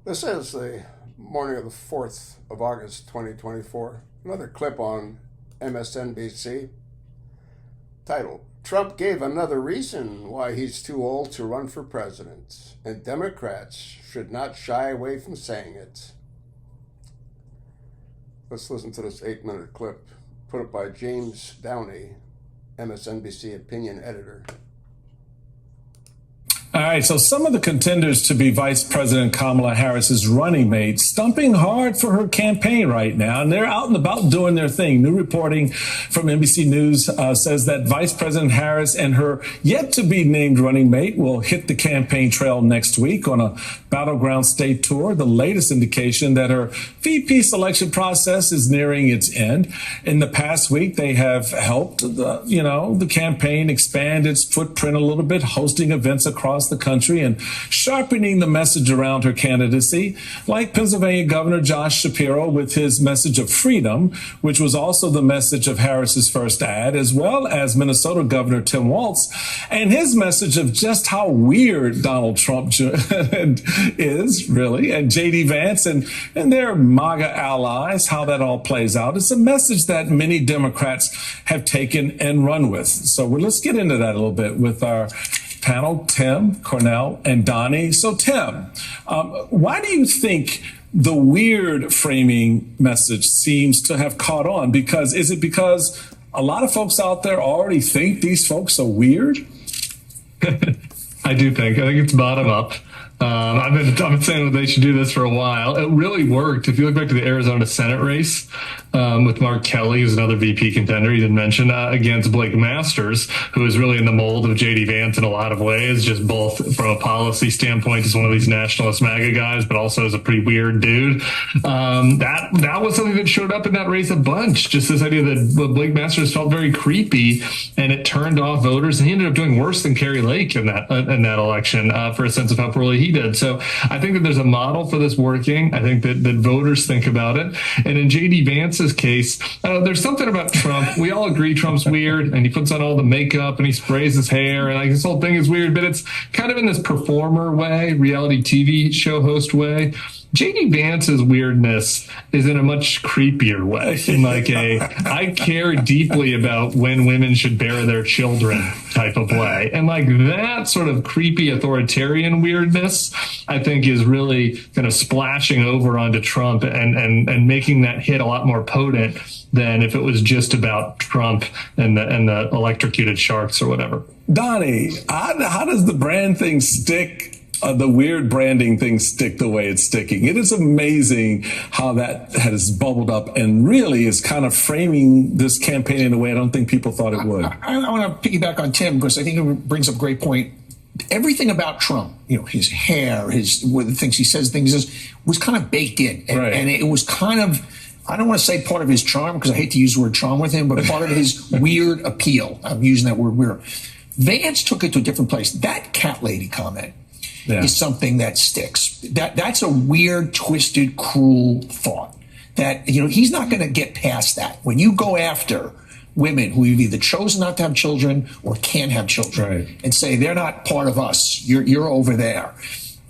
This is the morning of the 4th of August, 2024. Another clip on MSNBC titled, Trump gave another reason why he's too old to run for president, and Democrats should not shy away from saying it. Let's listen to this 8-minute clip put up by James Downey, MSNBC opinion editor. All right, so some of the contenders to be Vice President Kamala Harris's running mate stumping hard for her campaign right now, and they're out and about doing their thing. New reporting from NBC News says that Vice President Harris and her yet-to-be-named running mate will hit the campaign trail next week on a battleground state tour, the latest indication that her VP selection process is nearing its end. In the past week, they have helped the campaign expand its footprint a little bit, hosting events across the country and sharpening the message around her candidacy, like Pennsylvania Governor Josh Shapiro with his message of freedom, which was also the message of Harris's first ad, as well as Minnesota Governor Tim Walz and his message of just how weird Donald Trump is, really, and J.D. Vance and their MAGA allies, how that all plays out. It's a message that many Democrats have taken and run with. So let's get into that a little bit with our panel, Tim, Cornell, and Donnie. So, Tim, why do you think the weird framing message seems to have caught on? Is it because a lot of folks out there already think these folks are weird? I think it's bottom up. I've been saying that they should do this for a while. It really worked. If you look back to the Arizona Senate race with Mark Kelly, who's another VP contender you didn't mention, against Blake Masters, who is really in the mold of J.D. Vance in a lot of ways, just both from a policy standpoint as one of these nationalist MAGA guys, but also as a pretty weird dude. That was something that showed up in that race a bunch, just this idea that Blake Masters felt very creepy, and it turned off voters, and he ended up doing worse than Kari Lake in that election for a sense of how poorly he did. So I think that there's a model for this working. I think that voters think about it. And in J.D. Vance's case, there's something about Trump. We all agree Trump's weird, and he puts on all the makeup and he sprays his hair, and like this whole thing is weird, but it's kind of in this performer way, reality TV show host way. J.D. Vance's weirdness is in a much creepier way, in like I care deeply about when women should bear their children type of way. And like that sort of creepy authoritarian weirdness, I think, is really kind of splashing over onto Trump and making that hit a lot more potent than if it was just about Trump and the electrocuted sharks or whatever. Donnie, how does the brand thing stick? The weird branding thing stick the way it's sticking. It is amazing how that has bubbled up and really is kind of framing this campaign in a way I don't think people thought it would. I want to piggyback on Tim because I think it brings up a great point. Everything about Trump, his hair, the things he says, was kind of baked in. And it was kind of, I don't want to say part of his charm because I hate to use the word charm with him, but part of his weird appeal. I'm using that word weird. Vance took it to a different place. That cat lady comment is something that sticks. That's a weird, twisted, cruel thought that, he's not going to get past that. When you go after women who have either chosen not to have children or can't have children and say they're not part of us, you're over there.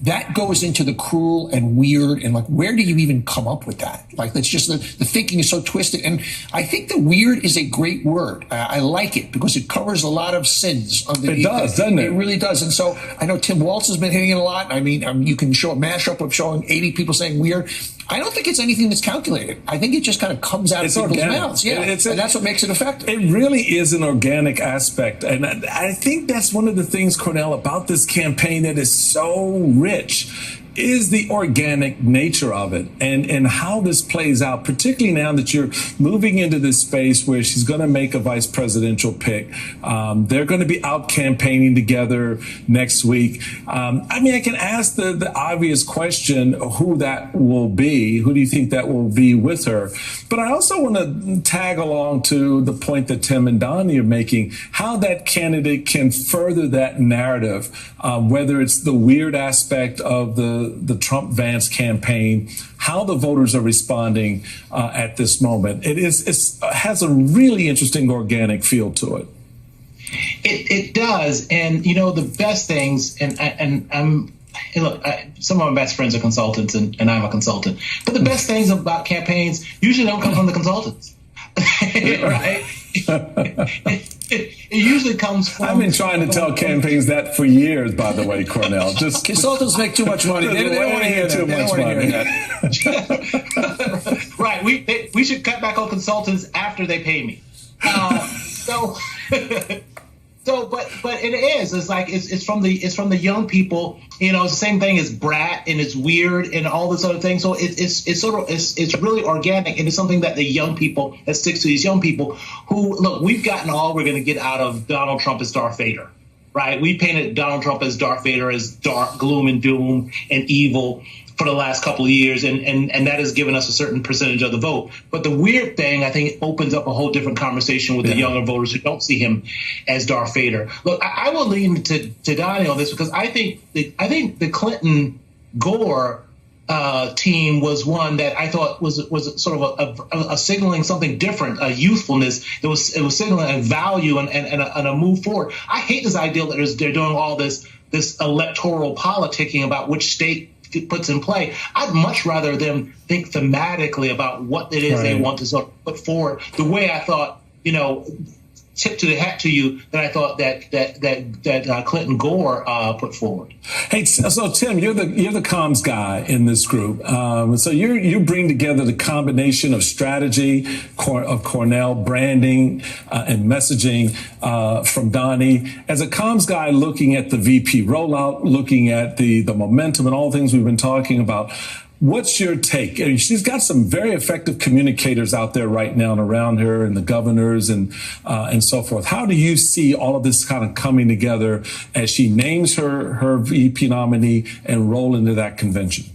That goes into the cruel and weird, and like, where do you even come up with that? Like, that's just the thinking is so twisted. And I think the weird is a great word. I like it because it covers a lot of sins underneath. It does, doesn't it? It really does. And so I know Tim Walz has been hitting it a lot. I mean, you can show a mashup of showing 80 people saying weird. I don't think it's anything that's calculated. I think it just kind of comes out of people's mouths. Yeah, and that's what makes it effective. It really is an organic aspect. And I think that's one of the things, Cornell, about this campaign that is so rich is the organic nature of it and how this plays out, particularly now that you're moving into this space where she's going to make a vice presidential pick. They're going to be out campaigning together next week. I can ask the obvious question, who that will be. Who do you think that will be with her? But I also want to tag along to the point that Tim and Donnie are making, how that candidate can further that narrative, whether it's the weird aspect of the Trump-Vance campaign, how the voters are responding at this moment. It has a really interesting organic feel to it. It does. And, the best things, and I'm hey, look, some of my best friends are consultants, and I'm a consultant. But the best things about campaigns usually don't come from the consultants, right? It usually comes from. I've been trying to tell campaigns that for years, by the way, Cornell. Just Consultants make too much money. They don't want to hear too much money. Right. We should cut back on consultants after they pay me. So. But it is. It's like it's from the young people. You know, it's the same thing as brat, and it's weird and all this other thing. So it's really organic, and it's something that the young people, that sticks to these young people who look. We've gotten all we're going to get out of Donald Trump as Darth Vader, right? We painted Donald Trump as Darth Vader, as dark, gloom and doom and evil for the last couple of years, and that has given us a certain percentage of the vote. But the weird thing, I think, it opens up a whole different conversation with the younger voters who don't see him as Darth Vader. Look, I will lean to Donnie on this because I think the Clinton Gore team was one that I thought was sort of a signaling something different, a youthfulness. It was signaling a value and a move forward. I hate this idea that they're doing all this electoral politicking about which state puts in play. I'd much rather them think thematically about what it is they want to sort of put forward. The way I thought, tip to the hat to you that I thought that Clinton Gore put forward. Hey, so Tim, you're the comms guy in this group. So you bring together the combination of strategy of Cornell, branding, and messaging from Donnie. As a comms guy, looking at the VP rollout, looking at the momentum and all the things we've been talking about. What's your take? I mean, she's got some very effective communicators out there right now and around her, and the governors and so forth. How do you see all of this kind of coming together as she names her VP nominee and roll into that convention?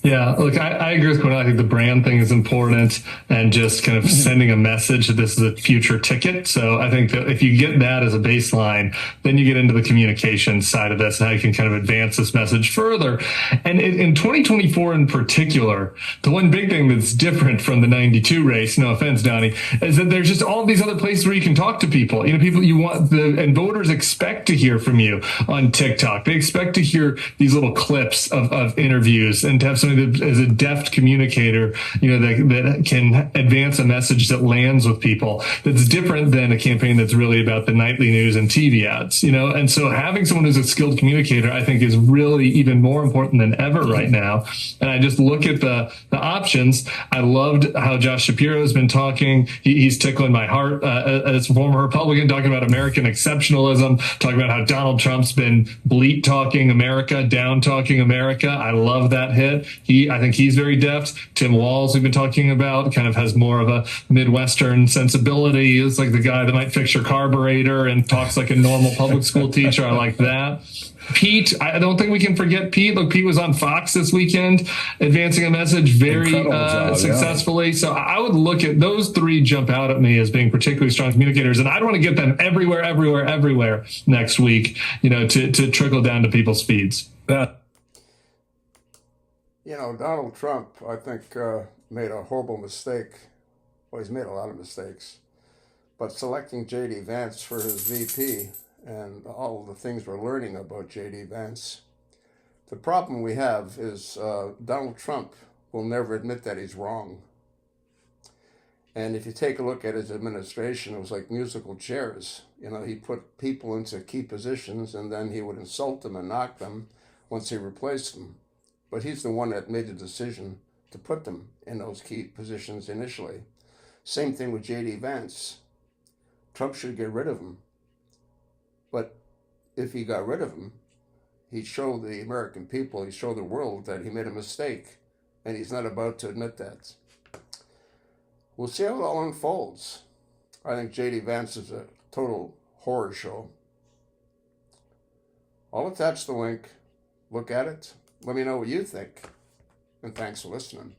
Yeah, look, I agree with Cornell. I think the brand thing is important, and just kind of sending a message that this is a future ticket. So I think that if you get that as a baseline, then you get into the communication side of this and how you can kind of advance this message further. And in 2024 in particular, the one big thing that's different from the 92 race, no offense, Donnie, is that there's just all these other places where you can talk to people. People you want, and voters expect to hear from you on TikTok. They expect to hear these little clips of interviews and to have somebody that is a deft communicator, that can advance a message that lands with people. That's different than a campaign that's really about the nightly news and TV ads, And so having someone who's a skilled communicator, I think, is really even more important than ever right now. And I just look at the options. I loved how Josh Shapiro has been talking. He's tickling my heart as a former Republican, talking about American exceptionalism, talking about how Donald Trump's been bleat talking America, down talking America. I love that hit. I think he's very deft. Tim Walz, we've been talking about, kind of has more of a Midwestern sensibility. He's like the guy that might fix your carburetor and talks like a normal public school teacher. I like that. Pete, I don't think we can forget Pete. Look, Pete was on Fox this weekend, advancing a message very successfully. So I would look at those three, jump out at me as being particularly strong communicators. And I'd want to get them everywhere next week, to trickle down to people's feeds. Donald Trump, I think, made a horrible mistake. Well, he's made a lot of mistakes. But selecting J.D. Vance for his VP and all the things we're learning about J.D. Vance, the problem we have is Donald Trump will never admit that he's wrong. And if you take a look at his administration, it was like musical chairs. He put people into key positions, and then he would insult them and knock them once he replaced them. But he's the one that made the decision to put them in those key positions initially. Same thing with J.D. Vance. Trump should get rid of him. But if he got rid of him, he'd show the American people, he'd show the world that he made a mistake. And he's not about to admit that. We'll see how it all unfolds. I think J.D. Vance is a total horror show. I'll attach the link. Look at it. Let me know what you think. And thanks for listening.